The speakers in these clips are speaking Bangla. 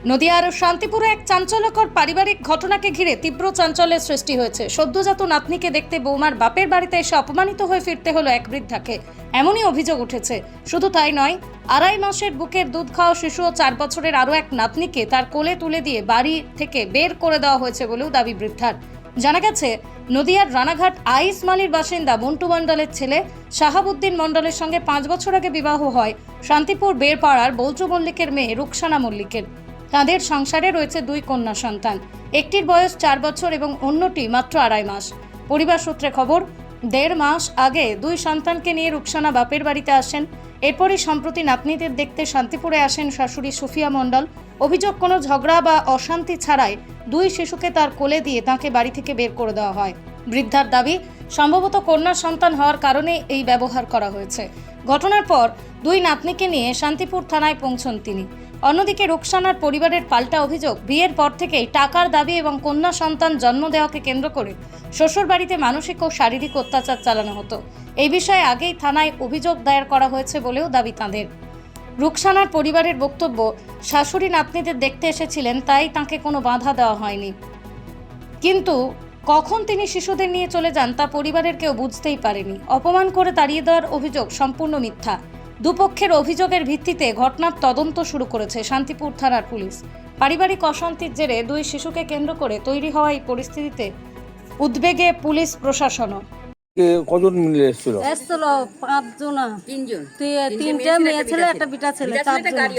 নদিয়ার শান্তিপুরে এক চাঞ্চল্যকর পারিবারিক ঘটনাকে ঘিরে তীব্র চাঞ্চল্যের সৃষ্টি হয়েছে। সদ্যজাত নাতনিকে দেখতে বৌমার বাপের বাড়িতে এসে অপমানিত হয়ে ফিরতে হলো এক বৃদ্ধাকে, এমনই অভিযোগ উঠেছে। শুধু তাই নয়, 2.5 মাসের বুকের দুধ খাওয়া শিশু ও 4 বছরের আরও এক নাতনিকে তার কোলে তুলে দিয়ে বাড়ি থেকে বের করে দেওয়া হয়েছে বলেও দাবি বৃদ্ধার। জানা গেছে, নদিয়ার রানাঘাট আইস মালির বাসিন্দা মন্টু মণ্ডলের ছেলে শাহাবুদ্দিন মণ্ডলের সঙ্গে 5 বছর আগে বিবাহ হয় শান্তিপুর বেরপাড়ার বৌচু মল্লিকের মেয়ে রুকসানা মল্লিকের। তাদের সংসারে রয়েছে 2 কন্যা সন্তান, একটির বয়স 4 বছর এবং অন্যটি মাত্র 2.5 মাস। পরিবার সূত্রে খবর, 1.5 মাস আগে 2 সন্তানকে নিয়ে রুকসানা বাপের বাড়িতে আসেন। এরপরই সম্প্রতি নাতনিদের দেখতে শান্তিপুরে আসেন শাশুড়ি সুফিয়া মণ্ডল। অভিযোগ, কোনো ঝগড়া বা অশান্তি ছাড়াই 2 শিশুকে তার কোলে দিয়ে তাকে বাড়ি থেকে বের করে দেওয়া হয়। বৃদ্ধার দাবি, সম্ভবত কন্যা সন্তান হওয়ার কারণে এই ব্যবহার করা হয়েছে। ঘটনার পর 2 নাতনিকে নিয়ে শান্তিপুর থানায় পৌঁছন তিনি। অন্যদিকে রুকসানার পরিবারের পাল্টা অভিযোগ, বিয়ের পর থেকেই টাকার দাবি এবং কন্যা সন্তান জন্ম দেওয়াকে কেন্দ্র করে শ্বশুর বাড়িতে মানসিক ও শারীরিক অত্যাচার চালানো হতো। এই বিষয়ে আগেই থানায় অভিযোগ দায়ের করা হয়েছে বলেও দাবি তাঁদের। রুকসানার পরিবারের বক্তব্য, শাশুড়ি নাতনিদের দেখতে এসেছিলেন, তাই তাঁকে কোনো বাধা দেওয়া হয়নি, কিন্তু কখন তিনি শিশুদের নিয়ে চলে যান তা পরিবারের কেউ বুঝতেই পারেনি। অপমান করে তাড়িয়ে দেওয়ার অভিযোগ সম্পূর্ণ মিথ্যা। দুপক্ষের অভিযোগের ভিত্তিতে ঘটনার তদন্ত শুরু করেছে শান্তিপুর থানার পুলিশ। পারিবারিক অশান্তির জেরে 2 শিশুকে কেন্দ্র করে তৈরি হওয়া এই পরিস্থিতিতে উদ্বেগে পুলিশ প্রশাসনও। কজন মিলে এসেছিল? 5 জন, 3টে মেয়ে ছেলে, একটা বিটা ছেলে, 4 জন।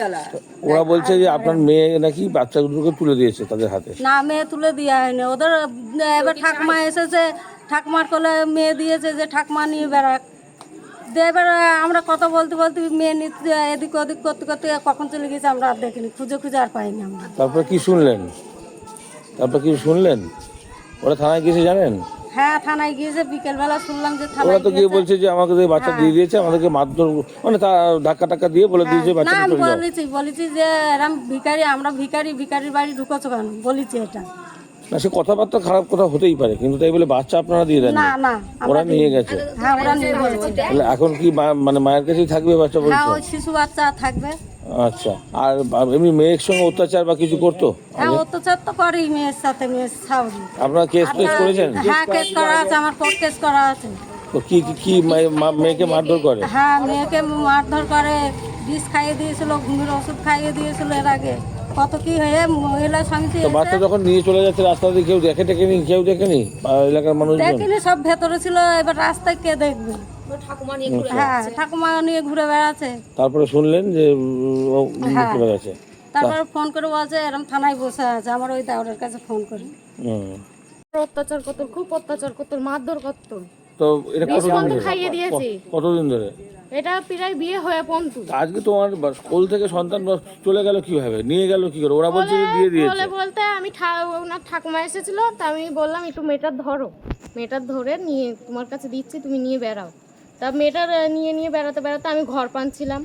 ওরা বলছে যে আপনার মেয়ে নাকি বাচ্চাগুলোকে তুলে দিয়েছে তাদের হাতে। না, মেয়ে তুলে দেওয়া হয়নি ওদের। এবার ঠাকুমা এসেছে, ঠাকুমার কোলে মেয়ে দিয়েছে যে ঠাকুমা নিয়ে বেড়াক। এবার আমরা কথা বলতে বলতে মেয়ে নিতে এদিক ওদিক করতে করতে কখন চলে গেছে আমরা আর দেখিনি, খুঁজে খুঁজে আর পাইনি আমরা। তারপরে কি শুনলেন? ওরা থানায় গেছে জানেন? হ্যাঁ, থানায় গিয়েছে, বিকেলবেলা শুনলাম যে ওরা থানায় তো গিয়ে গিয়েছে। বলছে যে আমাকে বাচ্চা দিয়ে দিয়েছে, আমাদেরকে মারধর মানে ধাক্কা টাক্কা দিয়ে বলে দিয়েছে না, বাচ্চা আমি চলে যাও। বলেছি যে এরম ভিখারি, আমরা ভিখারির বাড়ি ঢুকেছো কেন, বলেছি এটা। না, সে কথাবার্তা খারাপ কথা হতেই পারে, কিন্তু তাই বলে বাচ্চা আপনারা দিয়ে দেন? না না, ওরা নিয়ে গেছে। হ্যাঁ, ওরা নিয়ে গেছে। তাহলে এখন কি মানে মায়ের কাছেই থাকবে বাচ্চা হ্যাঁ, বলছে? ওই শিশু বাচ্চা থাকবে। আচ্ছা, আর এমনি মেয়ের সঙ্গে অত্যাচার বা কিছু করতো? হ্যাঁ, অত্যাচার তো করেই মেয়ের সাথে, মেয়ের সাউরি। আপনারা কেস করেছেন? হ্যাঁ, কেস করা আছে, আমার কোর্ট কেস করা আছে। তো কি কি মেয়েকে মারধর করে? হ্যাঁ, মেয়েকে মারধর করে, বিষ খাইয়ে দিয়েছিল, ঘুমের ওষুধ খাইয়ে দিয়েছিল এর আগে। কত কি হয়ে মহিলা সমিতি তো বাচ্চা যখন নিয়ে চলে যাচ্ছে রাস্তা দিয়ে কেউ দেখেনি? এলাকার মানুষ দেখিনি, সব ভেতরে ছিল। এবার রাস্তায় কে দেখবে? হ্যাঁ, ঠাকুমা নিয়ে ঘুরে বেড়াচ্ছে। তারপরে শুনলেন যে ও চলে গেছে? তারপরে ফোন করে বলছে এরকম থানায় বসে আছে। আমার ওই দাওরের কাছে ফোন করি। অত্যাচার করতো, খুব অত্যাচার করতো, মারধর করতো। তো এটা খাইয়ে দিয়েছি। কতদিন ধরে? এটা প্রায় বিয়ে হয়ে পন্তু। আজকে তোমার স্কুল থেকে সন্তান চলে গেল কিভাবে? নিয়ে গেল কি করে? ওরা বলছে যে দিয়ে দিয়েছে। বলতে আমি ওনার ঠাকুমা এসেছিল, তা আমি বললাম একটু মেয়েটার ধরো, মেয়েটার ধরে নিয়ে তোমার কাছে দিচ্ছি, তুমি নিয়ে বেড়াও। তা মেয়েটার নিয়ে বেড়াতে বেড়াতে আমি ঘর পাচ্ছিলাম,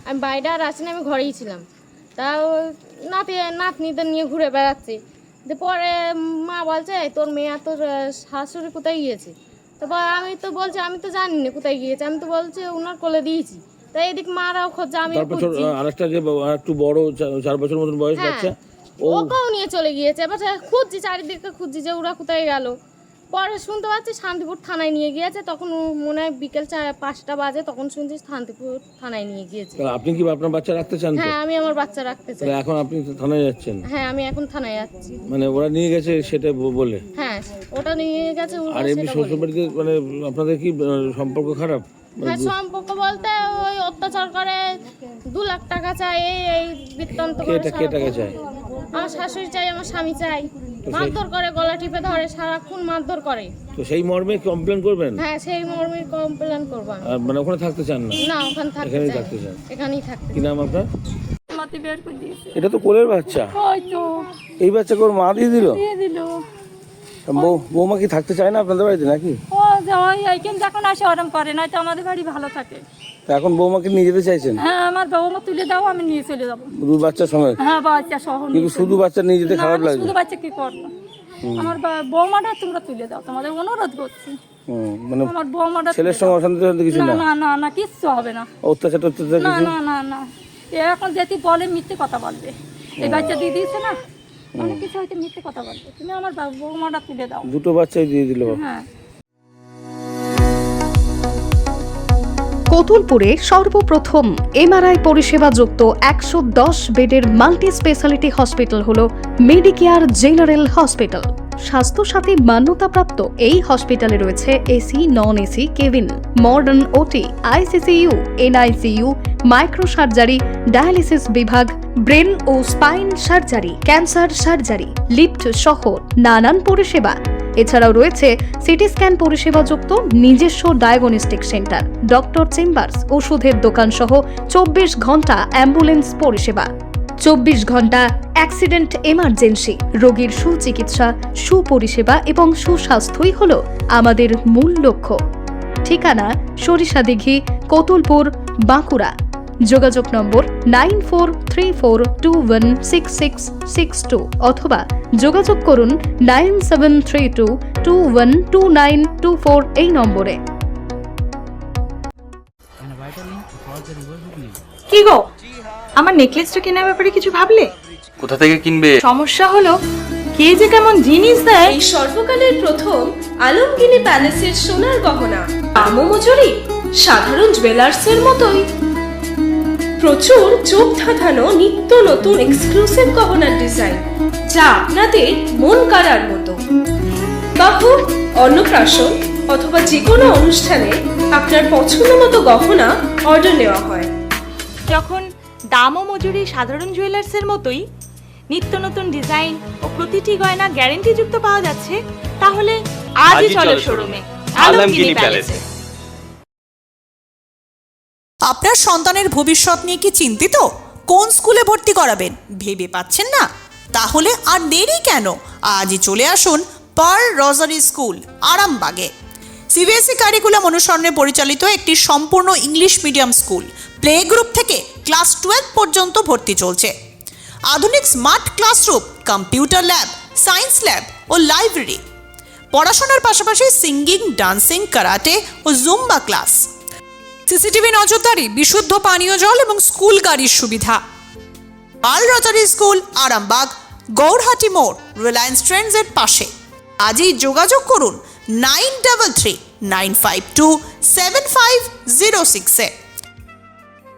আমি বাইরে আর আসিনি, আমি ঘরেই ছিলাম। তা নাতনিদের নিয়ে ঘুরে বেড়াচ্ছি। পরে মা বলছে তোর মেয়ে আর তোর শাশুড়ি কোথায় গিয়েছে? তো আমি তো বলছি আমি তো জানি না কোথায় গিয়েছে, আমি তো বলছি ওনার কোলে দিয়েছি। তাই এদিক মারাও খোঁজা, আমি আরেকটা যে একটু বড় 4 বছর মতন বয়স বাচ্চা, ওকেও নিয়ে চলে গিয়েছে। এবার খুঁজছি, চারিদিকে খুঁজছি যে ওরা কোথায় গেল। পরে শুনতে পাচ্ছি শান্তিপুর থানায় নিয়ে গিয়েছে। তখন মনে হয় বিকেল 5টা বাজে, তখন শুনছি শান্তিপুর থানায় নিয়ে গিয়েছে। আপনি কি আপনার বাচ্চা রাখতে চান? হ্যাঁ, আমি আমার বাচ্চা রাখতে চাই। এখন আপনি থানায় যাচ্ছেন? হ্যাঁ, আমি এখন থানায় যাচ্ছি। মানে ওরা নিয়ে গেছে সেটা বলে? হ্যাঁ, ওটা নিয়ে গেছে। আর এমনি শ্বশুর বাড়িতে মানে আপনাদের কি সম্পর্ক খারাপ? হ্যাঁ, সম্পর্ক বলতে ওই অত্যাচার করে, 2 লাখ টাকা চাই, এই বৃত্তান্ত করে। কে টাকা চায়? আমার শাশুড়ি চাই, আমার স্বামী চাই। মারধর করে, গলা টিপে ধরে, সারাক্ষণ মারধর করে। তো সেই মর্মে কমপ্লেন করবেন? হ্যাঁ, সেই মর্মে কমপ্লেন করব। আর মানে ওখানে থাকতে চান না? না, ওখানে থাকতে চাই, এখানেই থাকতে। কি নাম আপনার? মাটি বের করে দিয়েছে। এটা তো কোলের বাচ্চা। ওই তো এই বাচ্চাকে ওর মা দিয়ে দিল? দিয়ে দিল। বৌমা কি থাকতে চায় না আপনাদের বাড়িতে নাকি? ও ওই এইখানে যখন আসে ওরম করে, নয়তো আমাদের বাড়ি ভালো থাকে। তো এখন বৌমাকে নিয়ে যেতে চাইছেন? হ্যাঁ, আমার বৌমা তুলে দাও, আমি নিয়ে চলে যাবো। 2 বাচ্চার সঙ্গে? হ্যাঁ, বাচ্চা সহ। কিন্তু শুধু বাচ্চা নিয়ে যেতে খারাপ লাগে? শুধু বাচ্চা কি করবো? আমার বৌমাটা তোমরা তুলে দাও, তোমাদের অনুরোধ করছি। মানে আমার বৌমাটা ছেলের সঙ্গে অশান্তি কিছু না? না না না, কিচ্ছু হবে না। অত্যাচার না কিছু? না না না, এখন যেতে বলে মিথ্যে কথা বলবে। এই বাচ্চা দিয়ে দিয়েছে না, অনেক কিছু হয়তো মিথ্যে কথা বলবে, তুমি আমার বৌমাটা তুলে দাও। দুটো বাচ্চাই দিয়ে দিল। হ্যাঁ। কতুলপুরে সর্বপ্রথম এমআরআই পরিষেবা যুক্ত 110 বেডের মাল্টি স্পেশালিটি হসপিটাল হল মেডিকেয়ার জেনারেল হসপিটাল। স্বাস্থ্যসাথী মান্যতাপ্রাপ্ত এই হসপিটালে রয়েছে AC, non AC cabin, modern OT, ICCU, NICU, micro surgery, dialysis বিভাগ, ব্রেন ও spine surgery, cancer surgery, lift সহ নানান পরিষেবা। এছাড়াও রয়েছে সিটি স্ক্যান পরিষেবা যুক্ত নিজস্ব ডায়াগনস্টিক সেন্টার, ডক্টর চেম্বার্স, ওষুধের দোকান সহ 24 ঘন্টা অ্যাম্বুলেন্স পরিষেবা, 24 ঘন্টা অ্যাক্সিডেন্ট এমার্জেন্সি। রোগীর সুচিকিৎসা, সুপরিষেবা এবং সুস্বাস্থ্যই হল আমাদের মূল লক্ষ্য। ঠিকানা সরিষাদিঘি, কতুলপুর, বাঁকুড়া। যোগাযোগ নম্বর 9434216662 অথবা যোগাযোগ করুন 9732212924 এই নম্বরে। কি গো, আমার নেকলেসটা কেনার ব্যাপারে কিছু ভাবলে? কোথা থেকে কিনবে? সমস্যা হলো কে যে কেমন জিনিস দেয়। এই সর্বকালের প্রথম আলমগিনি প্যালেসের সোনার গহনা, দামও মজুরি সাধারণ জুয়েলার্সের মতোই। প্রচুর চোখ ধাঁধানো নিত্য নতুন এক্সক্লুসিভ গহনার ডিজাইন, যা আপনাদের মন কাড়ার মতো। বাহ, অন্নপ্রাশন অথবা যে কোনো অনুষ্ঠানে আপনার পছন্দ মতো গহনা অর্ডার নেওয়া হয়। যখন দাম ও মজুরি সাধারণ জুয়েলার্সের মতোই, নিত্য নতুন ডিজাইন ও প্রতিটি গয়না গ্যারান্টি যুক্ত পাওয়া যাচ্ছে, তাহলে আজই চলো শোরুমে আলমগিনি প্যালেসে। আপনার সন্তানের ভবিষ্যৎ নিয়ে কি চিন্তিত? কোন স্কুলে ভর্তি করাবেন ভেবে পাচ্ছেন না? তাহলে আর দেরি কেন, আজই চলে আসুন পার্ল রোজারি স্কুল, আরামবাগে। সিবিএসই কারিকুলাম অনুসরণে পরিচালিত একটি সম্পূর্ণ English medium school. Play group থেকে ক্লাস 12 পর্যন্ত ভর্তি চলছে। আধুনিক smart classroom, computer lab, science lab ও লাইব্রেরি। পড়াশোনার পাশাপাশি সিঙ্গিং, ডান্সিং, কারাটে ও জুম্বা ক্লাস। সিসিটিভি নজরদারি, বিশুদ্ধ পানীয় জল এবং স্কুল গাড়ির সুবিধা। Pearl Rosary School, Arambagh, Gourhati মোড়, রিলায়েন্স ট্রেন্ডসের পাশে। আজই যোগাযোগ করুন 9339527506-এ।